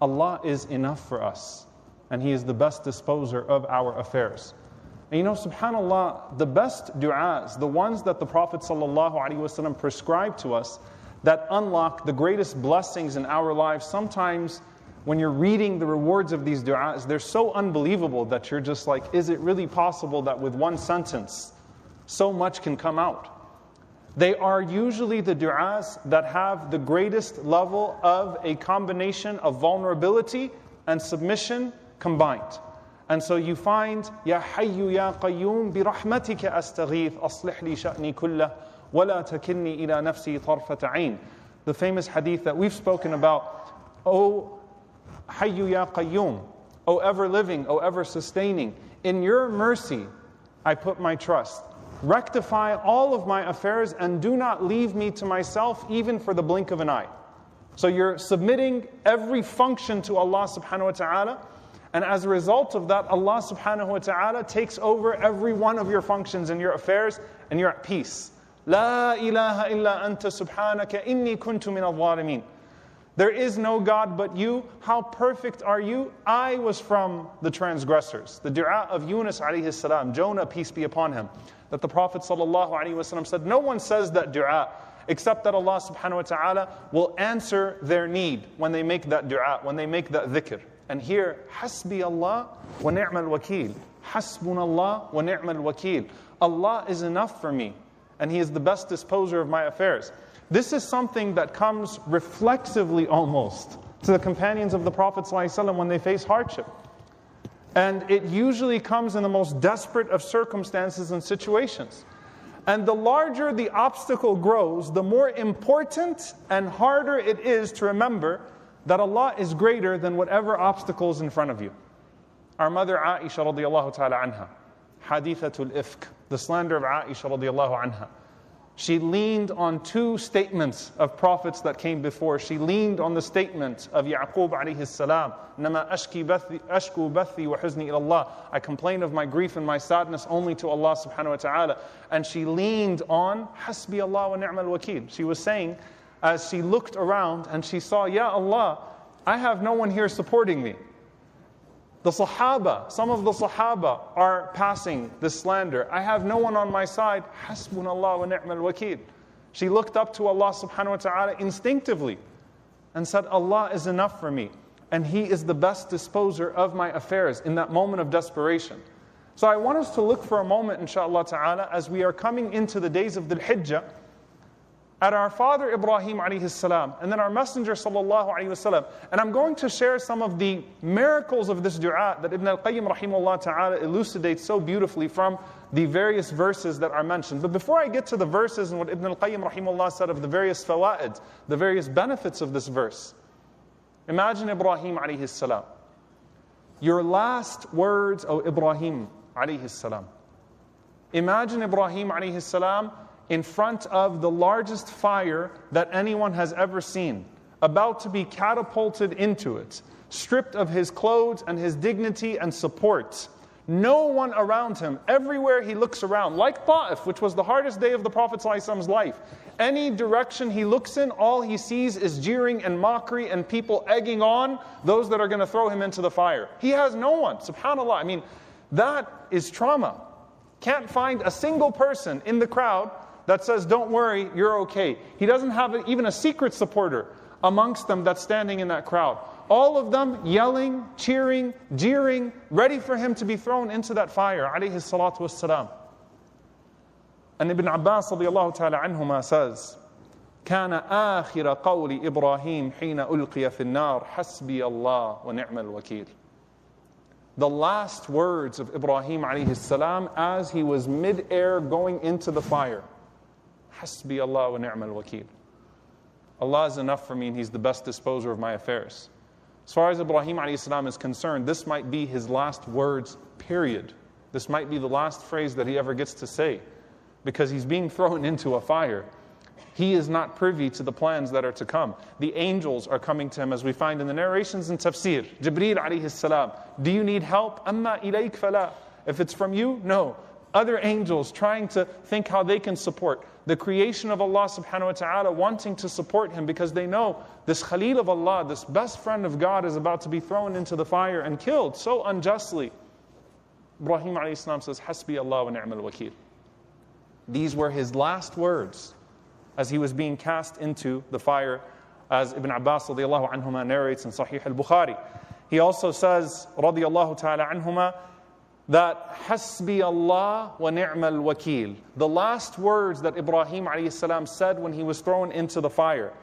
Allah is enough for us, and He is the best disposer of our affairs. And you know, subhanAllah, the best du'as, the ones that the Prophet ﷺ prescribed to us, that unlock the greatest blessings in our lives, sometimes when you're reading the rewards of these du'as, they're so unbelievable that you're just like, is it really possible that with one sentence, so much can come out? They are usually the du'as that have the greatest level of a combination of vulnerability and submission combined. And so you find, Ya Hayyu Ya Qayyum bi rahmatika astaghith aslih li sha'ni kullah wa la takilni ila nafsi tarfata ayn. The famous hadith that we've spoken about, O Hayyu Ya Qayyum, O ever living, O ever sustaining, in your mercy I put my trust. Rectify all of my affairs and do not leave me to myself even for the blink of an eye. So you're submitting every function to Allah subhanahu wa ta'ala, and as a result of that, Allah subhanahu wa ta'ala takes over every one of your functions and your affairs, and you're at peace. La ilaha illa anta subhanaka inni kuntu min al-zalimin. There is no God but you. How perfect are you? I was from the transgressors. The dua of Yunus alayhi salam, Jonah, peace be upon him, that the Prophet sallallahu alaihi wasallam said, no one says that dua except that Allah subhanahu wa ta'ala will answer their need when they make that dua, when they make that dhikr. And here, hasbi Allah wa ni'mal wakil. Hasbunallah wa ni'mal wakil. Allah is enough for me, and He is the best disposer of my affairs. This is something that comes reflexively almost to the companions of the Prophet ﷺ when they face hardship. And it usually comes in the most desperate of circumstances and situations. And the larger the obstacle grows, the more important and harder it is to remember that Allah is greater than whatever obstacle is in front of you. Our mother Aisha radiallahu ta'ala anha, hadithatul ifk, the slander of Aisha radiallahu anha. She leaned on two statements of prophets that came before. She leaned on the statement of Yaqub alayhi salam, Nama ashku bathi wa huzni ila Allah. I complain of my grief and my sadness only to Allah subhanahu wa ta'ala. And she leaned on Hasbi Allah wa ni'mal wakil. She was saying, as she looked around and she saw, Ya Allah, I have no one here supporting me. The Sahaba, some of the Sahaba are passing this slander. I have no one on my side. Hasbunallah wa ni'mal wakil. She looked up to Allah subhanahu wa ta'ala instinctively and said, Allah is enough for me. And He is the best disposer of my affairs in that moment of desperation. So I want us to look for a moment, inshaAllah ta'ala, as we are coming into the days of Dhul Hijjah, at our father Ibrahim alayhi salam, and then our messenger sallallahu alayhi wasallam. And I'm going to share some of the miracles of this dua that Ibn al-Qayyim rahimahullah ta'ala elucidates so beautifully from the various verses that are mentioned. But before I get to the verses and what Ibn al-Qayyim rahimahullah said of the various fawaid, the various benefits of this verse, imagine Ibrahim alayhi salam. Your last words, O Ibrahim alayhi salam. Imagine Ibrahim alayhi salam in front of the largest fire that anyone has ever seen, about to be catapulted into it, stripped of his clothes and his dignity and support. No one around him, everywhere he looks around, like Ta'if, which was the hardest day of the Prophet ﷺ's life. Any direction he looks in, all he sees is jeering and mockery and people egging on those that are going to throw him into the fire. He has no one, subhanAllah. I mean, that is trauma. Can't find a single person in the crowd that says, don't worry, you're okay. He doesn't have even a secret supporter amongst them that's standing in that crowd. All of them yelling, cheering, jeering, ready for him to be thrown into that fire, alayhi salatu wassalam. And Ibn Abbas radiallahu ta'ala anhuma says, كان آخر قول إبراهيم حين ألقي في النار حسبي الله ونعم الوكيل. The last words of Ibrahim alayhi salam as he was mid-air going into the fire. Hasbi Allah wa ni'mal wakil. Allah is enough for me and He's the best disposer of my affairs. As far as Ibrahim alayhi salam is concerned, this might be his last words, period. This might be the last phrase that he ever gets to say, because he's being thrown into a fire. He is not privy to the plans that are to come. The angels are coming to him, as we find in the narrations in tafsir. Jibreel alayhi salam, do you need help? Amma ilayk fala. If it's from you, no. other angels trying to think how they can support, the creation of Allah subhanahu wa ta'ala wanting to support him because they know this Khalil of Allah, this best friend of God is about to be thrown into the fire and killed so unjustly. Ibrahim alayhi salam says, Hasbi Allah wa ni'mal wakil. These were his last words as he was being cast into the fire, as Ibn Abbas radiyallahu anhuma narrates in Sahih al-Bukhari. He also says, radiyallahu ta'ala anhuma, that Hasbi Allah wa ni'mal wakil. The last words that Ibrahim alayhi salam said when he was thrown into the fire.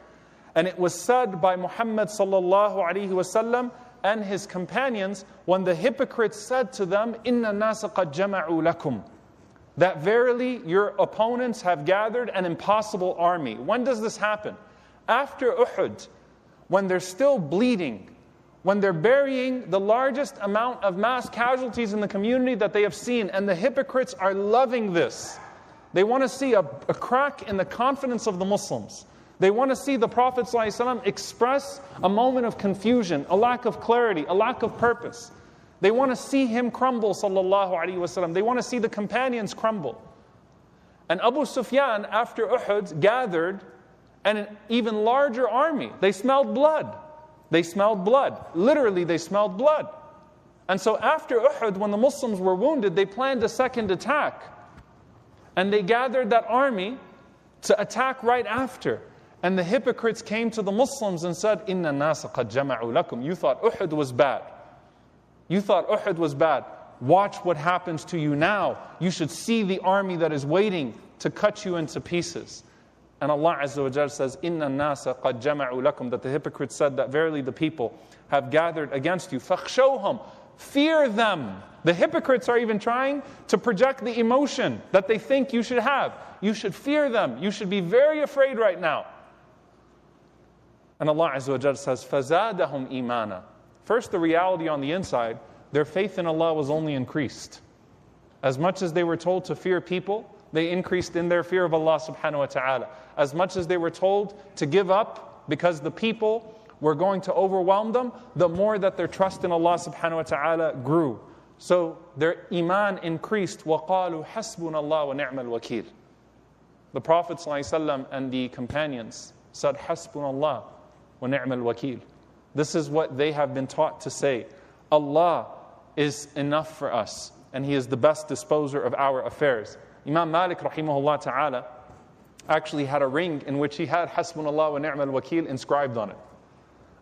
And it was said by Muhammad sallallahu alayhi wasallam and his companions when the hypocrites said to them, Inna nasa qad jama'u lakum. That verily your opponents have gathered an impossible army. When does this happen? After Uhud, when they're still bleeding, when they're burying the largest amount of mass casualties in the community that they have seen, and the hypocrites are loving this. They want to see a crack in the confidence of the Muslims. They want to see the Prophet ﷺ express a moment of confusion, a lack of clarity, a lack of purpose. They want to see him crumble, sallallahu alaihi wasallam. They want to see the companions crumble. And Abu Sufyan, after Uhud, gathered an even larger army. They smelled blood. They smelled blood. Literally, they smelled blood. And so after Uhud, when the Muslims were wounded, they planned a second attack. And they gathered that army to attack right after. And the hypocrites came to the Muslims and said, Inna nasa qad jama'u lakum. You thought Uhud was bad. You thought Uhud was bad. Watch what happens to you now. You should see the army that is waiting to cut you into pieces. And Allah Azza wa Jalla says, Inna nasa qad jama'u lakum. That the hypocrites said that verily the people have gathered against you. فَخْشَوْهُمْ. Fear them. The hypocrites are even trying to project the emotion that they think you should have. You should fear them. You should be very afraid right now. And Allah Azza wa Jalla says, فَزَادَهُمْ إِيمَانًا. First, the reality on the inside, their faith in Allah was only increased. As much as they were told to fear people, they increased in their fear of Allah subhanahu wa ta'ala. As much as they were told to give up because the people were going to overwhelm them, the more that their trust in Allah subhanahu wa ta'ala grew. So their iman increased. وَقَالُوا حَسْبُنَ اللَّهُ وَنِعْمَ الْوَكِيلُ. The Prophet ﷺ and the companions said, حَسْبُنَ اللَّهُ وَنِعْمَ الْوَكِيلُ. This is what they have been taught to say. Allah is enough for us, and He is the best disposer of our affairs. Imam Malik rahimahullah ta'ala actually had a ring in which he had Hasbunallah wa ni'mal wakil inscribed on it.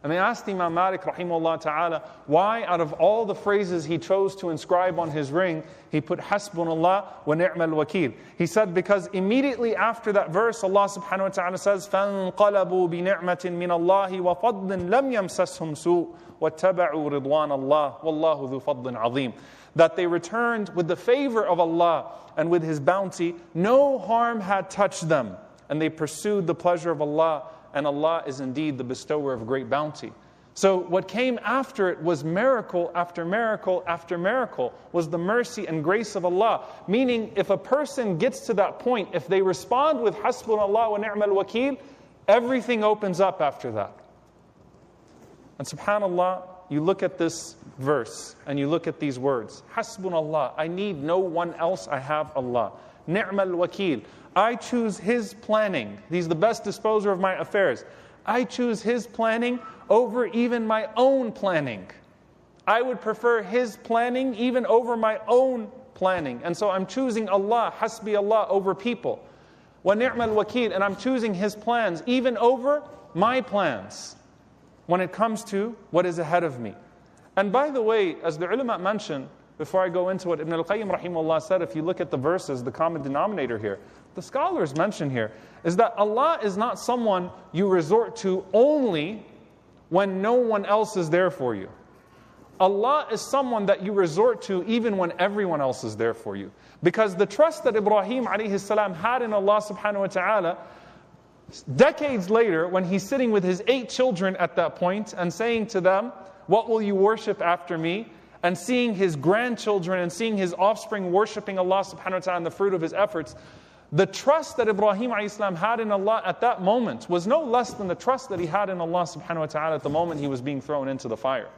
And they asked Imam Malik rahimahullah ta'ala why out of all the phrases he chose to inscribe on his ring, he put Hasbunallah wa ni'mal wakil. He said because immediately after that verse, Allah subhanahu wa ta'ala says, فَانْقَلَبُوا بِنِعْمَةٍ مِّنَ اللَّهِ وَفَضْلٍ لَمْ يَمْسَسْهُمْ سُوءٍ وَاتَّبَعُوا رِضْوَانَ اللَّهِ وَاللَّهُ ذُو فَضْلٍ عَظِيمٍ. That they returned with the favor of Allah and with His bounty, no harm had touched them. And they pursued the pleasure of Allah, and Allah is indeed the bestower of great bounty. So what came after it was miracle after miracle after miracle, was the mercy and grace of Allah. Meaning, if a person gets to that point, if they respond with Hasbunallah wa ni'mal wakil, everything opens up after that. And subhanAllah, you look at this verse and you look at these words. Hasbunallah, I need no one else, I have Allah. Ni'mal wakil, I choose His planning. He's the best disposer of my affairs. I choose His planning over even my own planning. I would prefer His planning even over my own planning. And so I'm choosing Allah, Hasbi Allah, over people. Wa ni'mal wakil, and I'm choosing His plans even over my plans when it comes to what is ahead of me. And by the way, as the ulama mentioned, before I go into what Ibn al-Qayyim rahimahullah said, if you look at the verses, the common denominator here, the scholars mention here, is that Allah is not someone you resort to only when no one else is there for you. Allah is someone that you resort to even when everyone else is there for you. Because the trust that Ibrahim alayhi salam had in Allah subhanahu wa ta'ala, decades later, when he's sitting with his 8 children at that point and saying to them, what will you worship after me? And seeing his grandchildren and seeing his offspring worshiping Allah subhanahu wa ta'ala and the fruit of his efforts, the trust that Ibrahim alayhi salam had in Allah at that moment was no less than the trust that he had in Allah subhanahu wa ta'ala at the moment he was being thrown into the fire.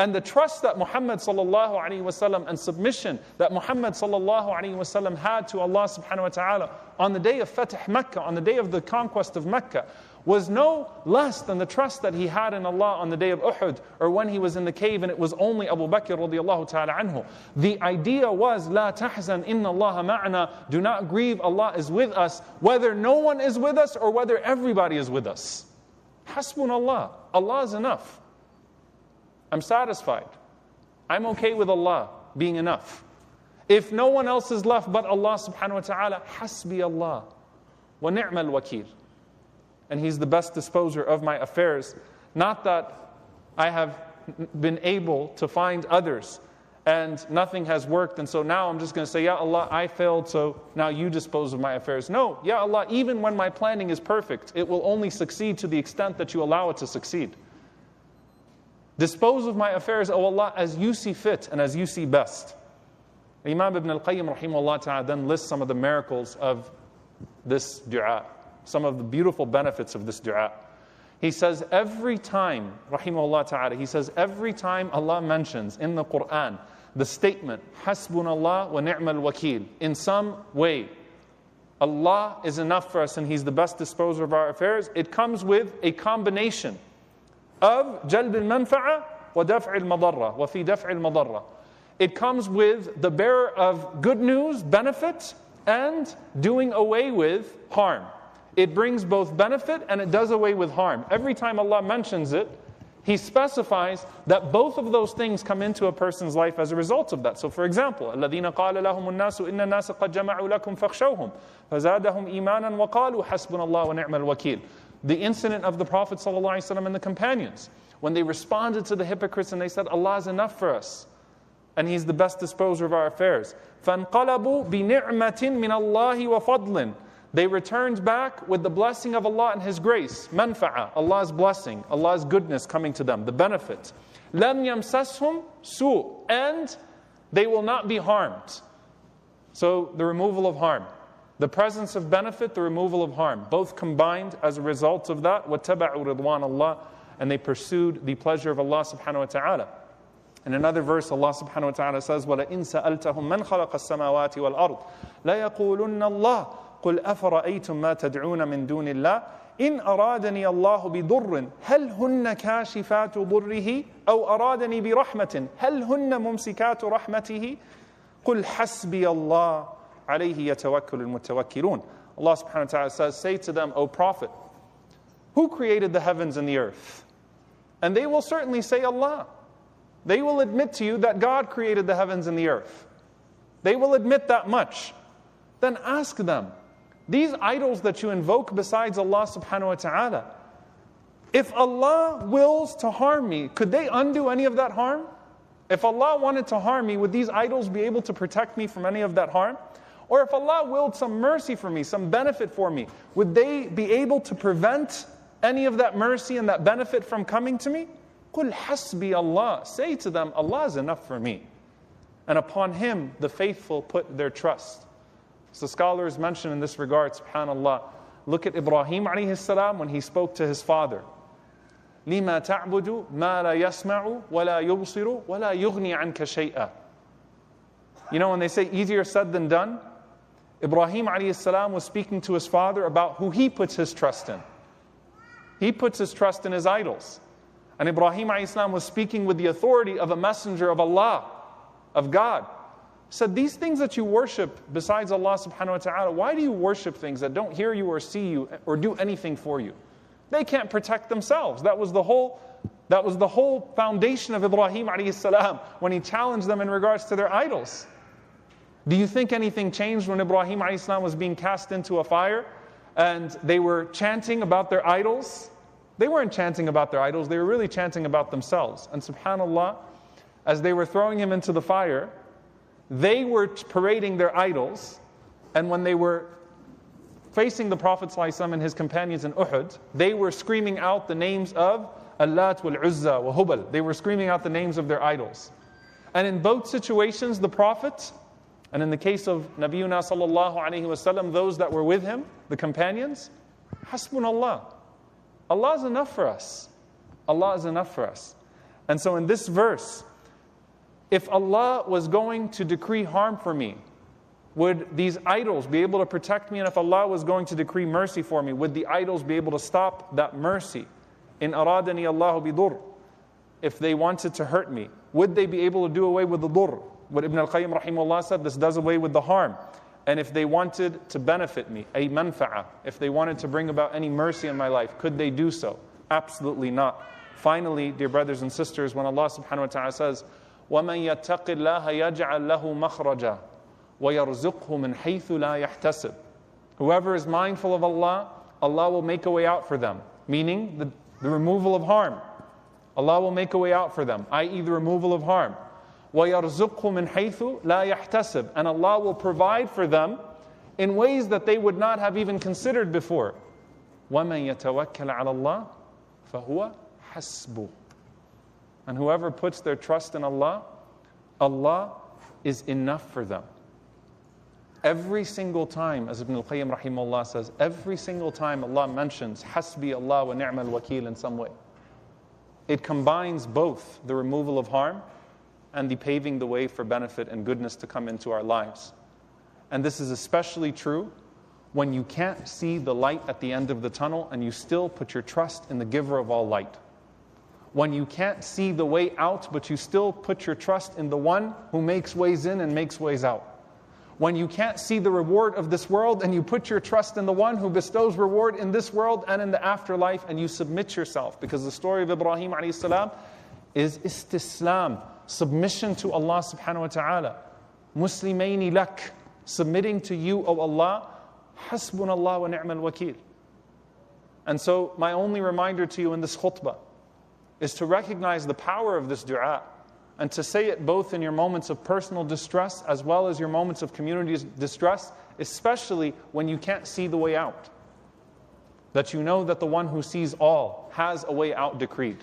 And the trust that Muhammad sallallahu alaihi wasallam and submission that Muhammad sallallahu alaihi wasallam had to Allah subhanahu wa ta'ala on the day of Fatih Mecca, on the day of the conquest of Mecca, was no less than the trust that he had in Allah on the day of Uhud, or when he was in the cave and it was only Abu Bakr radiallahu ta'ala anhu. The idea was, La tahzan inna Allah ma'ana, do not grieve, Allah is with us, whether no one is with us or whether everybody is with us. Hasbunallah, Allah is enough. I'm satisfied. I'm okay with Allah being enough. If no one else is left but Allah subhanahu wa ta'ala, hasbi Allah wa ni'mal wakil. And He's the best disposer of my affairs. Not that I have been able to find others and nothing has worked, and so now I'm just going to say, Ya Allah, I failed, so now you dispose of my affairs. No, Ya Allah, even when my planning is perfect, it will only succeed to the extent that you allow it to succeed. Dispose of my affairs, O Allah, as you see fit and as you see best. Imam Ibn al-Qayyim rahimahullah ta'ala then lists some of the miracles of this dua, some of the beautiful benefits of this dua. He says every time, rahimahullah ta'ala, he says every time Allah mentions in the Quran the statement, Hasbunallah wa ni'mal wakil, in some way, Allah is enough for us and He's the best disposer of our affairs, it comes with a combination of jalb al-manfa'a wa daf' al-madarra, wa fi daf' al-madarra. It comes with the bearer of good news, benefit, and doing away with harm. It brings both benefit and it does away with harm. Every time Allah mentions it, He specifies that both of those things come into a person's life as a result of that. So for example, الَّذِينَ قَالَ لَهُمُ النَّاسُ إِنَّ النَّاسَ قَدْ جَمَعُوا لَكُمْ فَاخْشَوْهُمْ فَزَادَهُمْ إِيمَانًا وَقَالُوا حَسْبُنَ اللَّهُ وَنِعْمَ الْوَكِيلُ. The incident of the Prophet ﷺ and the companions, when they responded to the hypocrites and they said, Allah is enough for us, and He's the best disposer of our affairs. فَانْقَلَبُوا بِنِعْمَةٍ مِّنَ اللَّهِ وَفَضْلٍ. They returned back with the blessing of Allah and His grace. Manfa'a, Allah's blessing, Allah's goodness coming to them, the benefit. لَمْ يَمْسَسْهُمْ سُوء. And they will not be harmed. So the removal of harm. The presence of benefit, the removal of harm. Both combined as a result of that. وَاتَّبَعُوا رِضْوَانَ اللَّهِ. And they pursued the pleasure of Allah subhanahu wa ta'ala. In another verse, Allah subhanahu wa ta'ala says, وَلَئِن سَأَلْتَهُمْ مَنْ خَلَقَ السَّمَاوَاتِ وَالْأَرْضِ لَيَقُولُنَّ اللَّهِ قُلْ أَفَرَأَيْتُمْ مَا تَدْعُونَ مِن دُونِ اللَّهِ إِنْ أَرَادَنِي اللَّهُ بِضُرٍّ هَلْ هُنَّ كَاشِفَاتُ ضُرِّهِ أَوْ أَرَادَنِي بِرَحْمَةٍ هَلْ هُنَّ مُمْسِكَاتُ رَحْمَتِهِ قُلْ حَسْبِيَ اللَّهُ عَلَيْهِ يَتَوَكَّلُ الْمُتَوَكِّلُونَ. Allah subhanahu wa ta'ala says, say to them, O Prophet, who created the heavens and the earth? And they will certainly say, Allah. They will admit to you that God created the heavens and the earth. They will admit that much. Then ask them, these idols that you invoke besides Allah subhanahu wa ta'ala, if Allah wills to harm me, could they undo any of that harm? If Allah wanted to harm me, would these idols be able to protect me from any of that harm? Or if Allah willed some mercy for me, some benefit for me, would they be able to prevent any of that mercy and that benefit from coming to me? قُلْ حَسْبِيَ اللَّهُ. Say to them, Allah is enough for me. And upon Him the faithful put their trust. So scholars mention in this regard, subhanallah, look at Ibrahim alayhi salam when he spoke to his father. لِمَا تَعْبُدُ مَا لَا يَسْمَعُ وَلَا يُبْصِرُ وَلَا يُغْنِي عَنْكَ شَيْئًا. You know, when they say easier said than done, Ibrahim alayhi salam was speaking to his father about who he puts his trust in. He puts his trust in his idols. And Ibrahim alayhi salam was speaking with the authority of a messenger of Allah, of God. Said, these things that you worship besides Allah subhanahu wa ta'ala, why do you worship things that don't hear you or see you or do anything for you? They can't protect themselves. That was the whole foundation of Ibrahim alayhi salam when he challenged them in regards to their idols. Do you think anything changed when Ibrahim alayhi salam was being cast into a fire and they were chanting about their idols? They weren't chanting about their idols, they were really chanting about themselves. And subhanallah, as they were throwing him into the fire, they were parading their idols, and when they were facing the Prophet ﷺ and his companions in Uhud, they were screaming out the names of Allat wal Uzza wa Hubal. They were screaming out the names of their idols. And in both situations, the Prophet, and in the case of Nabiyuna sallallahu alayhi wasallam, those that were with him, the companions, Hasbunallah. Allah is enough for us. Allah is enough for us. And so in this verse, if Allah was going to decree harm for me, would these idols be able to protect me? And if Allah was going to decree mercy for me, would the idols be able to stop that mercy? In aradani Allahu bidur, if they wanted to hurt me, would they be able to do away with the dur? What Ibn al-Qayyim rahimahullah said, this does away with the harm. And if they wanted to benefit me, a manfa'a, if they wanted to bring about any mercy in my life, could they do so? Absolutely not. Finally, dear brothers and sisters, when Allah subhanahu wa ta'ala says, وَمَنْ يَتَّقِ اللَّهَ يَجْعَلْ لَهُ مَخْرَجًا وَيَرْزُقْهُ مِنْ حَيْثُ لَا يَحْتَسِبْ. Whoever is mindful of Allah, Allah will make a way out for them. Meaning, the removal of harm. Allah will make a way out for them, i.e. the removal of harm. وَيَرْزُقْهُ مِنْ حَيْثُ لَا يَحْتَسِبْ. And Allah will provide for them in ways that they would not have even considered before. وَمَنْ يَتَوَكَّلَ عَلَى اللَّهِ فَهُوَ حَسْبُهُ. And whoever puts their trust in Allah, Allah is enough for them. Every single time, as Ibn al-Qayyim rahimahullah says, every single time Allah mentions Hasbi Allah wa ni'mal wakil in some way, it combines both the removal of harm and the paving the way for benefit and goodness to come into our lives. And this is especially true when you can't see the light at the end of the tunnel and you still put your trust in the giver of all light. When you can't see the way out, but you still put your trust in the one who makes ways in and makes ways out. When you can't see the reward of this world and you put your trust in the one who bestows reward in this world and in the afterlife, and you submit yourself. Because the story of Ibrahim alayhi salam is istislam, submission to Allah subhanahu wa ta'ala. Muslimayni lak, submitting to you, O Allah, hasbunallah wa ni'mal wakil. And so my only reminder to you in this khutbah is to recognize the power of this dua, and to say it both in your moments of personal distress as well as your moments of community distress, especially when you can't see the way out. That you know that the one who sees all has a way out decreed.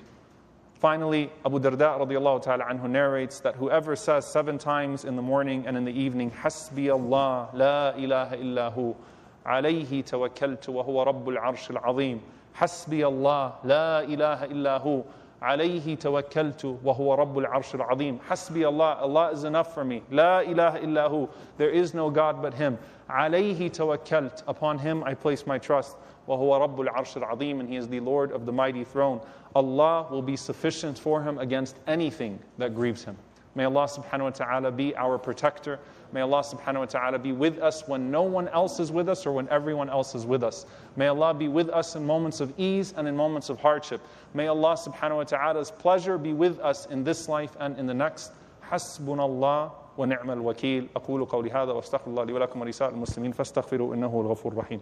Finally, Abu Darda radiallahu ta'ala anhu narrates that whoever says 7 times in the morning and in the evening, Hasbi Allah, la ilaha illahu, alayhi tawakkaltu wa huwa rabbul arshil azim. Hasbi Allah, la ilaha illahu, alayhi tawakkaltu wa huwa rabbul arshil azim. Hasbi Allah, Allah is enough for me. La ilaha illahu, there is no God but Him. Alayhi tawakkalt, upon Him I place my trust. Wa huwa rabbul arshil azim, and He is the Lord of the mighty throne. Allah will be sufficient for him against anything that grieves him. May Allah subhanahu wa ta'ala be our protector. May Allah subhanahu wa ta'ala be with us when no one else is with us or when everyone else is with us. May Allah be with us in moments of ease and in moments of hardship. May Allah subhanahu wa ta'ala's pleasure be with us in this life and in the next. Hasbunallah wa ni'mal wakil. أقول قولي هذا واستغفر الله لي ولكم ولسائر المسلمين فاستغفروا إنه الغفور الرحيم.